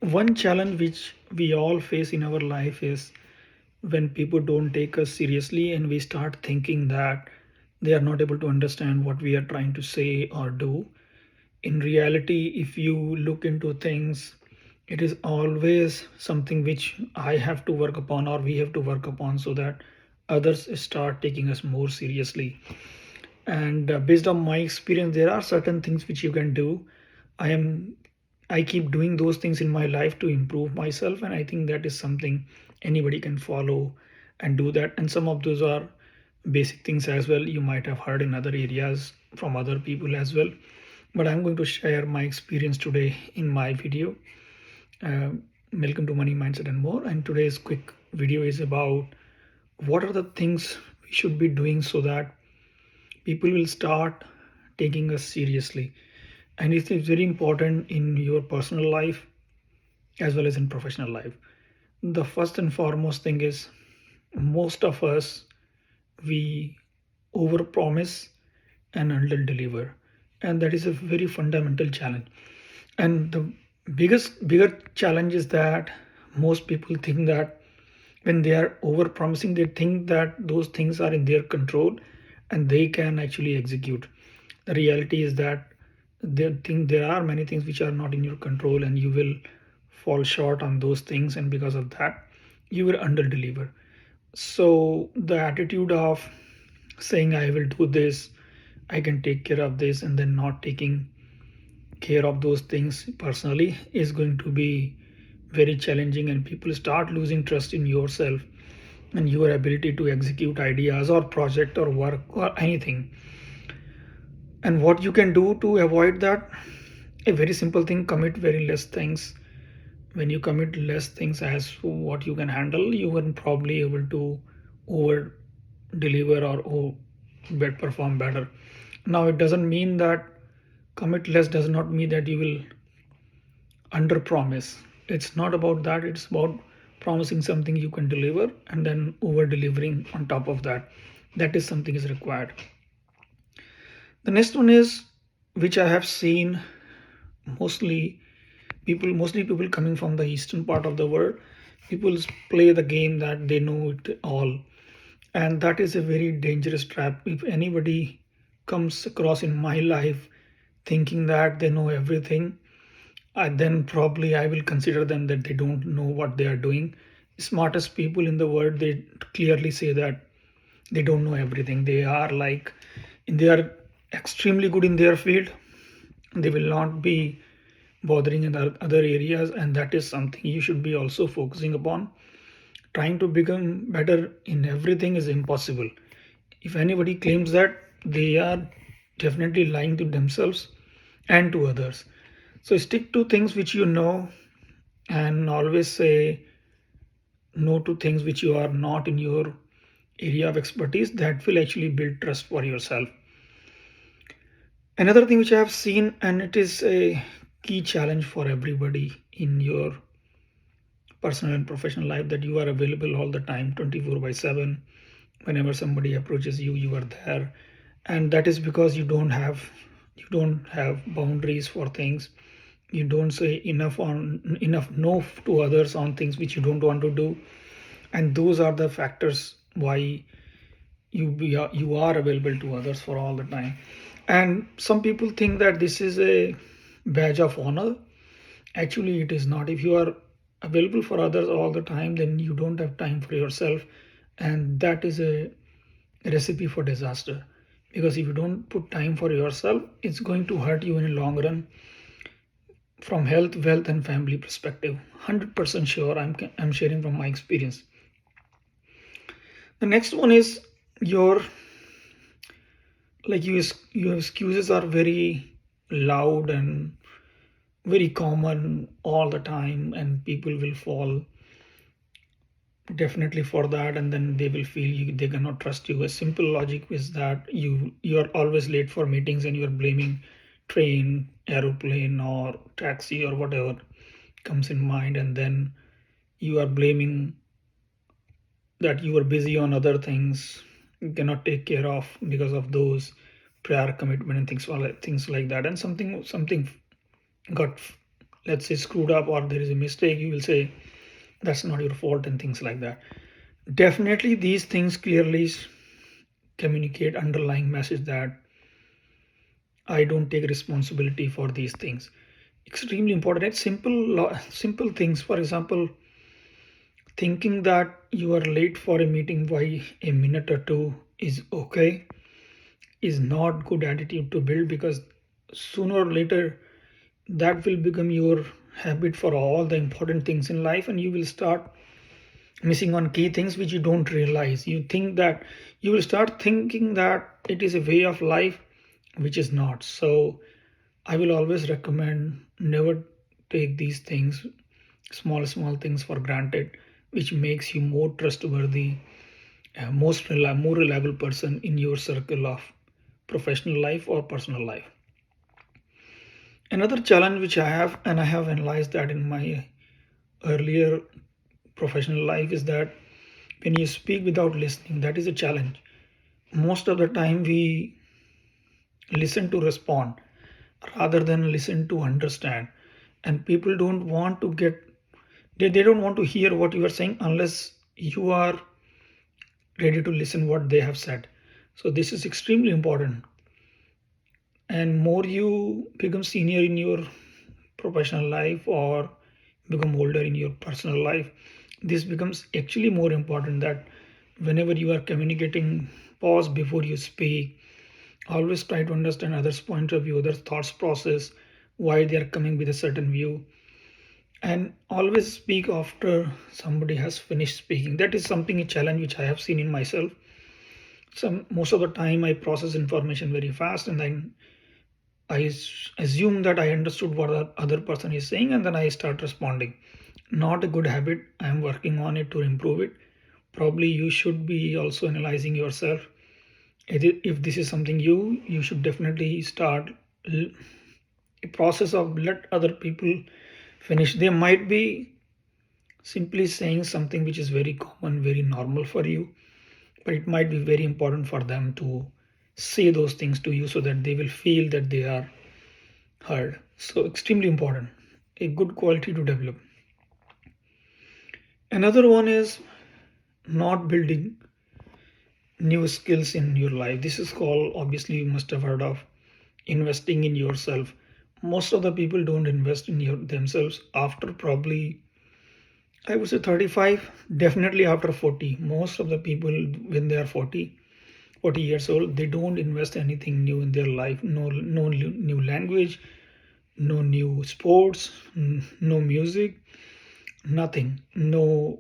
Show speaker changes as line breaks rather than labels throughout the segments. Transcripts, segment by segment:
One challenge which we all face in our life is when people don't take us seriously and we start thinking that they are not able to understand what we are trying to say or do. In reality, if you look into things, it is always something which I have to work upon or we have to work upon so that others start taking us more seriously. And based on my experience, there are certain things which you can do. I am i keep doing those things in my life to improve myself, and I think that is something anybody can follow and do that. And some of those are basic things as well, you might have heard in other areas from other people as well, but I'm going to share my experience today in my video. uh, Welcome to Money Mindset and More, and today's quick video is about what are the things we should be doing so that people will start taking us seriously. And it is very important in your personal life as well as in professional life. The first and foremost thing is, most of us, we overpromise and underdeliver, and that is a very fundamental challenge. And the bigger challenge is that most people think that when they are over promising, they think that those things are in their control and they can actually execute. The reality is that they think there are many things which are not in your control, and you will fall short on those things, and because of that you will under deliver. So the attitude of saying I will do this, I can take care of this, and then not taking care of those things personally is going to be very challenging, and people start losing trust in yourself and your ability to execute ideas or project or work or anything. And what you can do to avoid that, a very simple thing: commit very less things. When you commit less things as what you can handle, you will probably able to over deliver or perform better. Now it doesn't mean that commit less does not mean that you will under promise. It's not about that, it's about promising something you can deliver and then over delivering on top of that. That is something is required. The next one is, which I have seen mostly mostly people coming from the eastern part of the world, people play the game that they know it all, and that is a very dangerous trap. If anybody comes across in my life thinking that they know everything, then probably I will consider them that they don't know what they are doing. Smartest people in the world, they clearly say that they don't know everything. They are like, they are extremely good in their field. They will not be bothering in other areas, and that is something you should be also focusing upon. Trying to become better in everything is impossible. If anybody claims that, they are definitely lying to themselves and to others. So stick to things which you know, and always say no to things which you are not in your area of expertise. That will actually build trust for yourself. Another thing which I have seen, and it is a key challenge for everybody in your personal and professional life, that you are available all the time 24 by 7. Whenever somebody approaches you, you are there. And that is because you don't have boundaries for things. You don't say enough no to others on things which you don't want to do, and those are the factors why you are available to others for all the time. And some people think that this is a badge of honor. Actually it is not. If you are available for others all the time, then you don't have time for yourself, and that is a recipe for disaster. Because if you don't put time for yourself, it's going to hurt you in a long run, from health, wealth, and family perspective. 100% sure. I'm sharing from my experience. The next one is your, like, your excuses are very loud and very common all the time, and people will fall definitely for that, and then they will feel they cannot trust you. A simple logic is that you are always late for meetings, and you are blaming train, aeroplane, or taxi, or whatever comes in mind, and then you are blaming that you are busy on other things you cannot take care of because of those prior commitment and things like that. And something got let's say, screwed up or there is a mistake, you will say that's not your fault and things like that. Definitely, these things clearly communicate underlying message that I don't take responsibility for these things. Extremely important. It's simple things. For example, thinking that you are late for a meeting by a minute or two is okay is not good attitude to build, because sooner or later that will become your habit for all the important things in life, and you will start missing on key things which you don't realize. You think that you will start thinking that it is a way of life, which is not. So I will always recommend never take these things, small things for granted, which makes you more trustworthy, more reliable person in your circle of professional life or personal life. Another challenge which I have, and I have analyzed that in my earlier professional life, is that when you speak without listening, that is a challenge. Most of the time, we listen to respond rather than listen to understand. And people don't want to they don't want to hear what you are saying unless you are ready to listen what they have said. So this is extremely important. And more you become senior in your professional life or become older in your personal life, this becomes actually more important, that whenever you are communicating, pause before you speak. Always try to understand others' point of view, others' thoughts process, why they are coming with a certain view, and always speak after somebody has finished speaking. That is something, a challenge which I have seen in myself. Some most of the time I process information very fast, and then assume that I understood what the other person is saying, and then I start responding. Not a good habit. I am working on it to improve it. Probably you should be also analyzing yourself. If this is something you should definitely start a process of let other people finish. They might be simply saying something which is very common, very normal for you, but it might be very important for them to say those things to you so that they will feel that they are heard. So extremely important, a good quality to develop. Another one is not building new skills in your life. This is called, obviously you must have heard of, investing in yourself. Most of the people don't invest in themselves after, probably I would say 35, definitely after 40. Most of the people, when they are 40 years old, they don't invest anything new in their life. No new language, no new sports, no music, nothing. No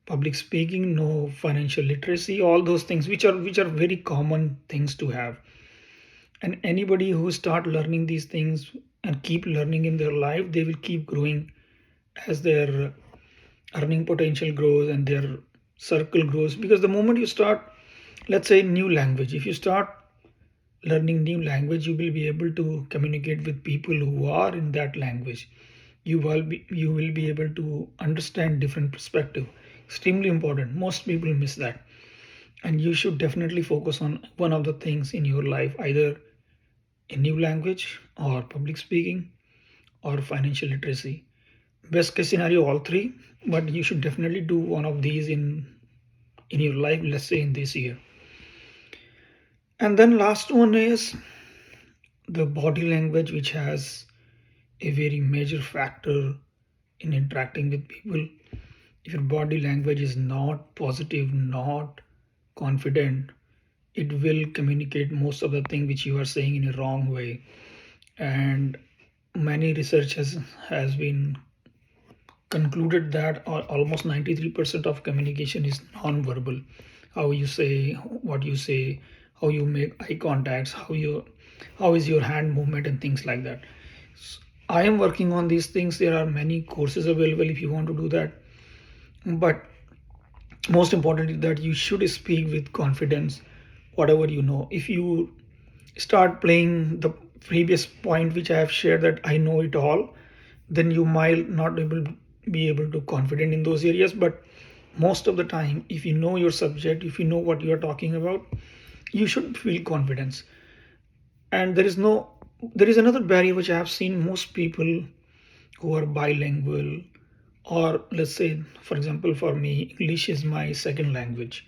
public speaking, no financial literacy, all those things which are very common things to have. And anybody who start learning these things and keep learning in their life, they will keep growing as their earning potential grows and their circle grows. Because the moment you start, let's say, new language, if you start learning new language, you will be able to communicate with people who are in that language. You will be able to understand different perspective. Extremely important. Most people miss that. And you should definitely focus on one of the things in your life, either a new language or public speaking or financial literacy. Best case scenario, all three, but you should definitely do one of these in your life, let's say in this year. And then last one is the body language, which has a very major factor in interacting with people. If your body language is not positive, not confident, it will communicate most of the thing which you are saying in a wrong way. And many research has been concluded that almost 93% of communication is non-verbal. How you say, what you say, how you make eye contacts, how is your hand movement and things like that. I am working on these things. There are many courses available if you want to do that. But most importantly, that you should speak with confidence whatever you know. If you start playing the previous point which I have shared, that I know it all, then you might not be able to confident in those areas. But most of the time, if you know your subject, if you know what you are talking about, you should feel confidence. And there is another barrier which I have seen most people who are bilingual, or let's say, for example, for me, English is my second language.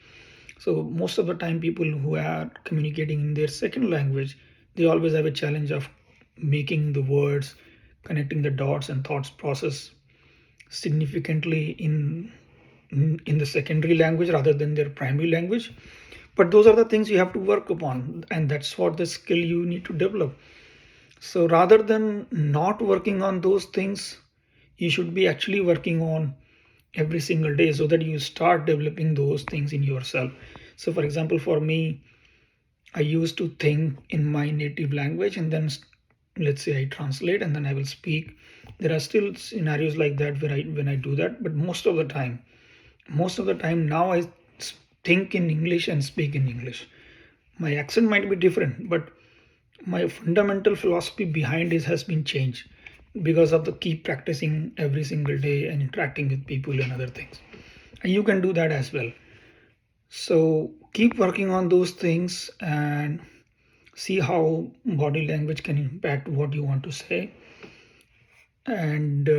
So most of the time, people who are communicating in their second language, they always have a challenge of making the words, connecting the dots and thoughts process significantly in the secondary language rather than their primary language. But those are the things you have to work upon, and that's what the skill you need to develop. So rather than not working on those things, you should be actually working on every single day so that you start developing those things in yourself. So for example, for me, I used to think in my native language, and then let's say I translate and then I will speak. There are still scenarios like that where I when I do that, but most of the time now I think in English and speak in English. My accent might be different, but my fundamental philosophy behind it has been changed because of the keep practicing every single day and interacting with people and other things. And you can do that as well. So keep working on those things and see how body language can impact what you want to say. And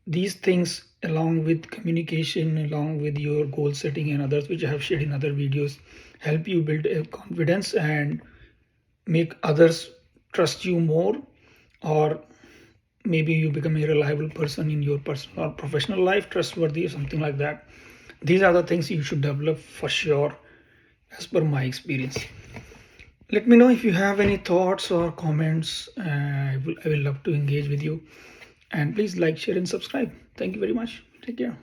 these things, along with communication, along with your goal setting and others, which I have shared in other videos, help you build a confidence and make others trust you more, or maybe you become a reliable person in your personal or professional life, trustworthy or something like that. These are the things you should develop for sure, as per my experience. Let me know if you have any thoughts or comments. I will love to engage with you. And please like, share, and subscribe. Thank you very much. Take care.